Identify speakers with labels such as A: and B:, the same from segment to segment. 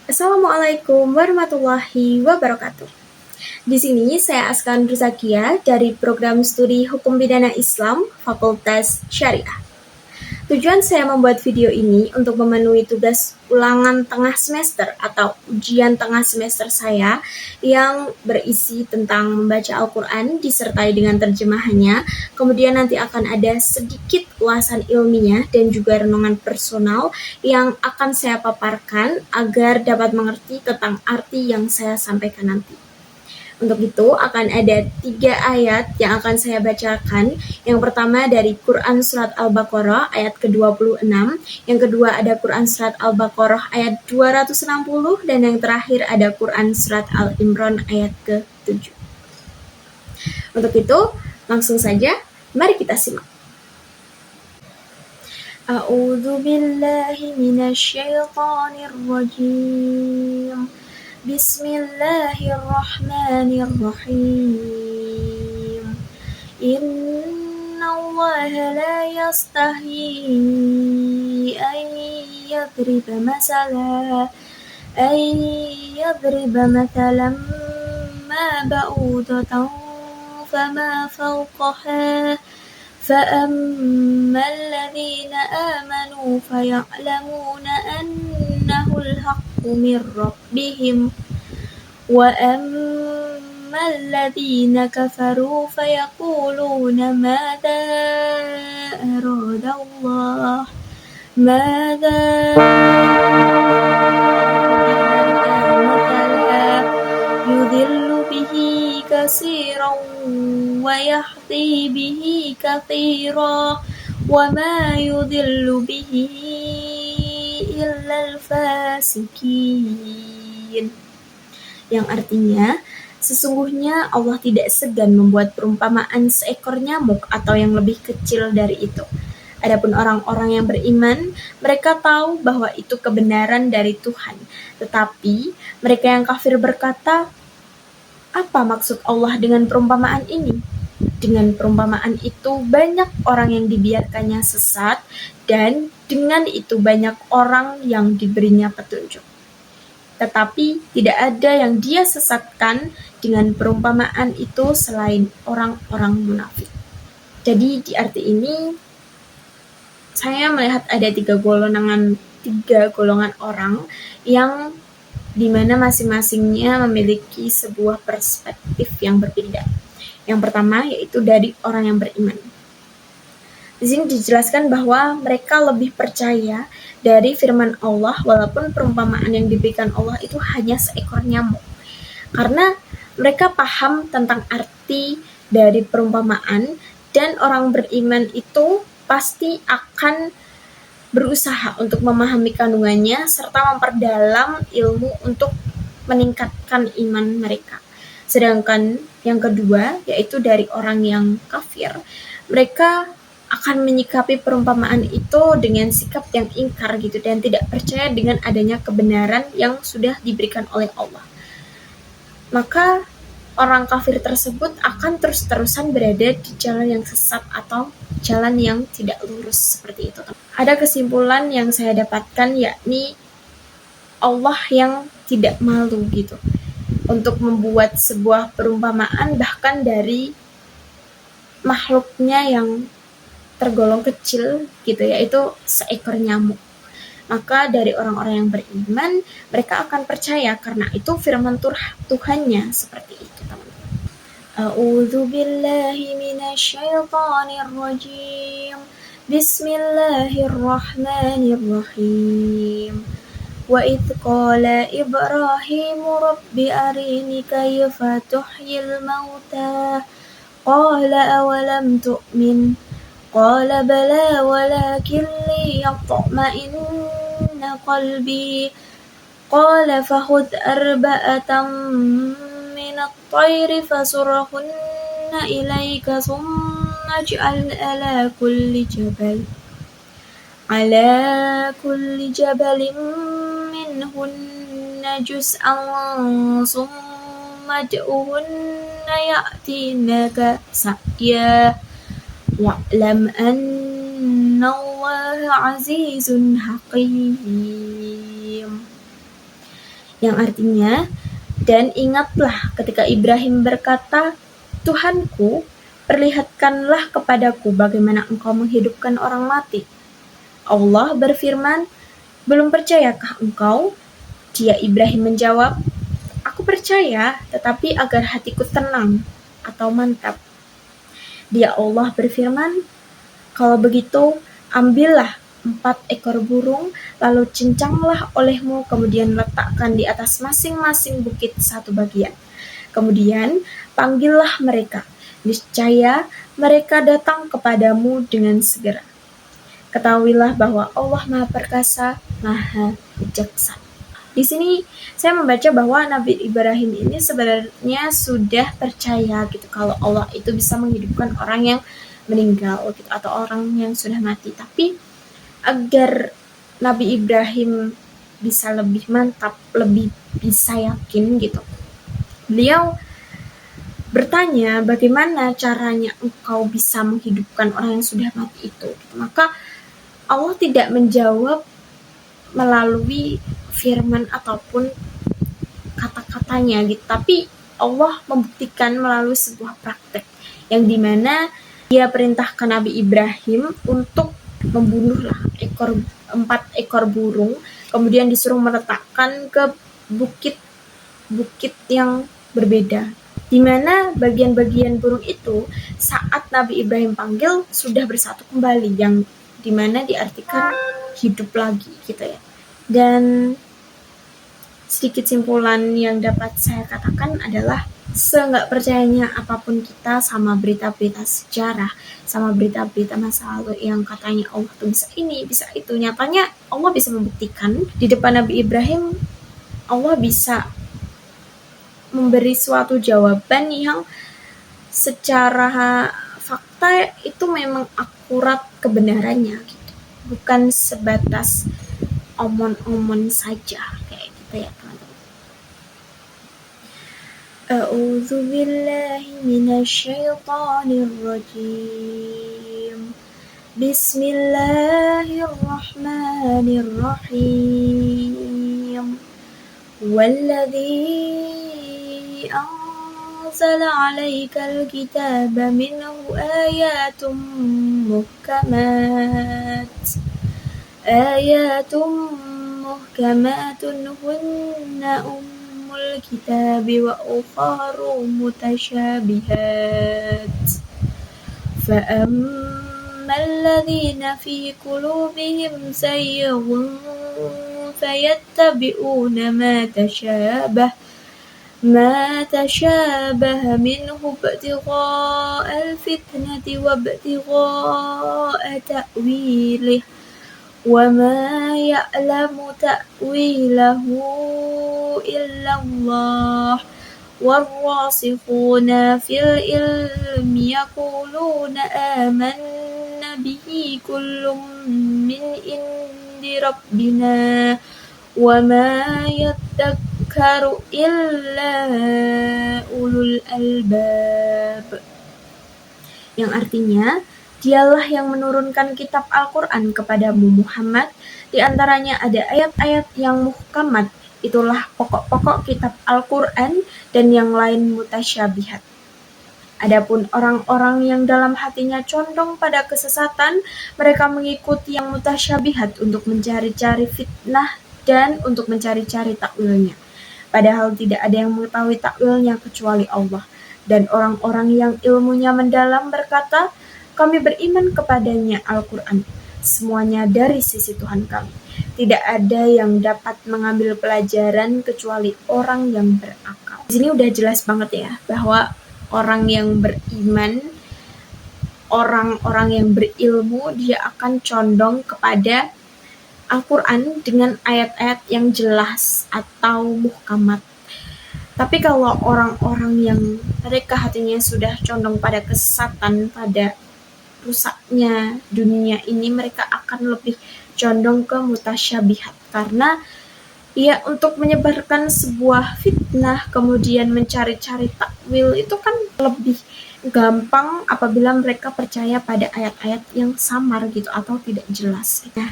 A: Assalamualaikum warahmatullahi wabarakatuh. Di sini saya Askan Ruzakia dari Program Studi Hukum Pidana Islam Fakultas Syariah. Tujuan saya membuat video ini untuk memenuhi tugas ulangan tengah semester atau ujian tengah semester saya yang berisi tentang membaca Al-Quran disertai dengan terjemahannya. Kemudian nanti akan ada sedikit ulasan ilmiah dan juga renungan personal yang akan saya paparkan agar dapat mengerti tentang arti yang saya sampaikan nanti. Untuk itu akan ada 3 ayat yang akan saya bacakan. Yang pertama dari Quran Surat Al-Baqarah ayat ke-26. Yang kedua ada Quran Surat Al-Baqarah ayat 260. Dan yang terakhir ada Quran Surat Al-Imran ayat ke-7. Untuk itu langsung saja mari kita simak. A'udzu billahi minasy syaithanir rajim. Bismillahirrahmanirrahim. Inna Allah la yastahi an yadriba mathalan ma ba'udatan fama fawqaha فأما الذين آمنوا فيعلمون أنه الحق من ربهم وأما الذين كفروا فيقولون ماذا أراد الله ماذا مثلا يضل به كثيرا ويهدي به كثيرا وما يضل به إلا الفاسقين. Yang artinya, sesungguhnya Allah tidak segan membuat perumpamaan seekor nyamuk atau yang lebih kecil dari itu. Adapun orang-orang yang beriman, mereka tahu bahwa itu kebenaran dari Tuhan. Tetapi mereka yang kafir berkata, apa maksud Allah dengan perumpamaan ini? Dengan perumpamaan itu banyak orang yang dibiarkannya sesat dan dengan itu banyak orang yang diberinya petunjuk. Tetapi tidak ada yang dia sesatkan dengan perumpamaan itu selain orang-orang munafik. Jadi di arti ini saya melihat ada tiga golongan orang yang dimana masing-masingnya memiliki sebuah perspektif yang berbeda. Yang pertama yaitu dari orang yang beriman. Di sini dijelaskan bahwa mereka lebih percaya dari firman Allah walaupun perumpamaan yang diberikan Allah itu hanya seekor nyamuk. Karena mereka paham tentang arti dari perumpamaan dan orang beriman itu pasti akan berusaha untuk memahami kandungannya serta memperdalam ilmu untuk meningkatkan iman mereka. Sedangkan yang kedua yaitu dari orang yang kafir, mereka akan menyikapi perumpamaan itu dengan sikap yang ingkar gitu dan tidak percaya dengan adanya kebenaran yang sudah diberikan oleh Allah. Maka orang kafir tersebut akan terus-terusan berada di jalan yang sesat atau jalan yang tidak lurus seperti itu. Ada kesimpulan yang saya dapatkan yakni Allah yang tidak malu gitu untuk membuat sebuah perumpamaan bahkan dari makhluknya yang tergolong kecil gitu yaitu seekor nyamuk. Maka dari orang-orang yang beriman mereka akan percaya karena itu firman Tuhannya seperti itu, teman-teman. A'udzu billahi minasy syaithanir rajim. Bismillahirrahmanirrahim. Wa idz qala Ibrahim rabbi arini kayfa tuhyil mauta qala awalam tu'min قال بلى ولكن ليطمئن قلبي قال فخذ أربعة من الطير فصرهن إليك ثم اجعل على كل جبل منهن جزءا ثم ادعهن يأتينك سعيا wa'lam annallaha azizun hakim. yang artinya, dan ingatlah ketika Ibrahim berkata, Tuhanku, perlihatkanlah kepadaku bagaimana engkau menghidupkan orang mati. Allah berfirman, belum percayakah engkau? Dia Ibrahim menjawab, aku percaya, tetapi agar hatiku tenang atau mantap. Dia Allah berfirman, kalau begitu, ambillah 4 ekor burung, lalu cincanglah olehmu, kemudian letakkan di atas masing-masing bukit satu bagian. Kemudian, panggillah mereka. Niscaya mereka datang kepadamu dengan segera. Ketahuilah bahwa Allah Maha Perkasa, Maha Bijaksana. Di sini saya membaca bahwa Nabi Ibrahim ini sebenarnya sudah percaya gitu kalau Allah itu bisa menghidupkan orang yang meninggal gitu, atau orang yang sudah mati. Tapi agar Nabi Ibrahim bisa lebih mantap, lebih bisa yakin gitu, beliau bertanya, bagaimana caranya engkau bisa menghidupkan orang yang sudah mati itu? Maka Allah tidak menjawab melalui firman ataupun kata-katanya gitu, tapi Allah membuktikan melalui sebuah praktek yang dimana dia perintahkan Nabi Ibrahim untuk membunuhlah 4 ekor burung, kemudian disuruh meletakkan ke bukit yang berbeda, di mana bagian-bagian burung itu saat Nabi Ibrahim panggil sudah bersatu kembali, yang dimana diartikan hidup lagi gitu ya. Dan sedikit simpulan yang dapat saya katakan adalah, seenggak percayanya apapun kita sama berita-berita sejarah, sama berita-berita masa lalu yang katanya Allah tuh bisa ini, bisa itu, nyatanya Allah bisa membuktikan di depan Nabi Ibrahim. Allah bisa memberi suatu jawaban yang secara fakta itu memang akurat kebenarannya gitu, bukan sebatas omon-omon saja kayak gitu ya teman-teman. A'udzu billahi minasyaitonir rajim. Bismillahirrahmanirrahim. Walladzi أنزل عليك الكتاب منه آيات محكمات هن أم الكتاب وأخر متشابهات فأما الذين في قلوبهم زيغ فيتبعون ما تشابه منه ابتغاء الفتنة وابتغاء تأويله وما يعلم تأويله إلا الله والراسخون في العلم يقولون آمنا به كل من عند ربنا وما يذكر إلا أولو الألباب, yang artinya dialah yang menurunkan kitab Al-Quran kepadamu Muhammad, di antaranya ada ayat-ayat yang muhkamat, itulah pokok-pokok kitab Al-Quran, dan yang lain mutasyabihat. Adapun orang-orang yang dalam hatinya condong pada kesesatan, mereka mengikuti yang mutasyabihat untuk mencari-cari fitnah dan untuk mencari-cari takwilnya. Padahal tidak ada yang mengetahui takwilnya kecuali Allah. Dan orang-orang yang ilmunya mendalam berkata, kami beriman kepadanya Al-Quran. Semuanya dari sisi Tuhan kami. Tidak ada yang dapat mengambil pelajaran kecuali orang yang berakal. Di sini udah jelas banget ya, bahwa orang yang beriman, orang-orang yang berilmu, dia akan condong kepada Al-Quran dengan ayat-ayat yang jelas atau muhkamat. Tapi kalau orang-orang yang mereka hatinya sudah condong pada kesesatan, pada rusaknya dunia ini, mereka akan lebih condong ke mutasyabihat, karena ya untuk menyebarkan sebuah fitnah kemudian mencari-cari takwil itu kan lebih gampang apabila mereka percaya pada ayat-ayat yang samar gitu atau tidak jelas. Nah,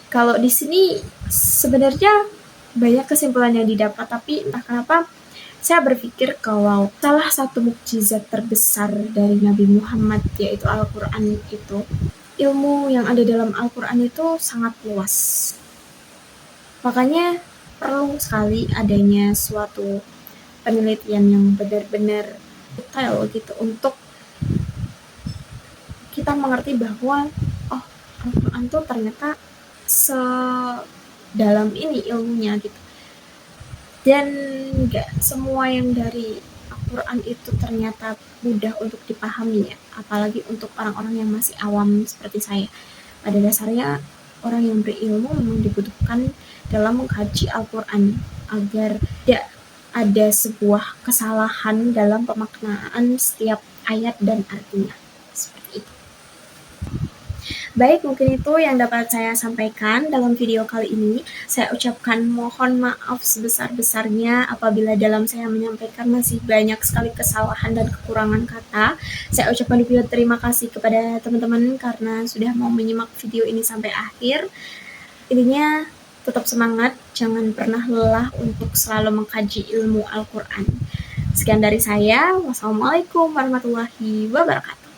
A: kalau di sini sebenarnya banyak kesimpulan yang didapat, tapi entah kenapa saya berpikir kalau salah satu mukjizat terbesar dari Nabi Muhammad, yaitu Al-Quran itu, ilmu yang ada dalam Al-Quran itu sangat luas. Makanya perlu sekali adanya suatu penelitian yang benar-benar detail gitu untuk kita mengerti bahwa oh, Al-Quran tuh ternyata sedalam ini ilmunya gitu. Dan gak semua yang dari Al-Quran itu ternyata mudah untuk dipahami ya, apalagi untuk orang-orang yang masih awam seperti saya. Pada dasarnya orang yang berilmu memang dibutuhkan dalam mengkaji Al-Quran agar tidak ada sebuah kesalahan dalam pemaknaan setiap ayat dan artinya. Seperti itu. Baik, mungkin itu yang dapat saya sampaikan dalam video kali ini. Saya ucapkan mohon maaf sebesar-besarnya apabila dalam saya menyampaikan masih banyak sekali kesalahan dan kekurangan kata. Saya ucapkan juga terima kasih kepada teman-teman karena sudah mau menyimak video ini sampai akhir. Intinya tetap semangat, jangan pernah lelah untuk selalu mengkaji ilmu Al-Quran. Sekian dari saya. Wassalamualaikum warahmatullahi wabarakatuh.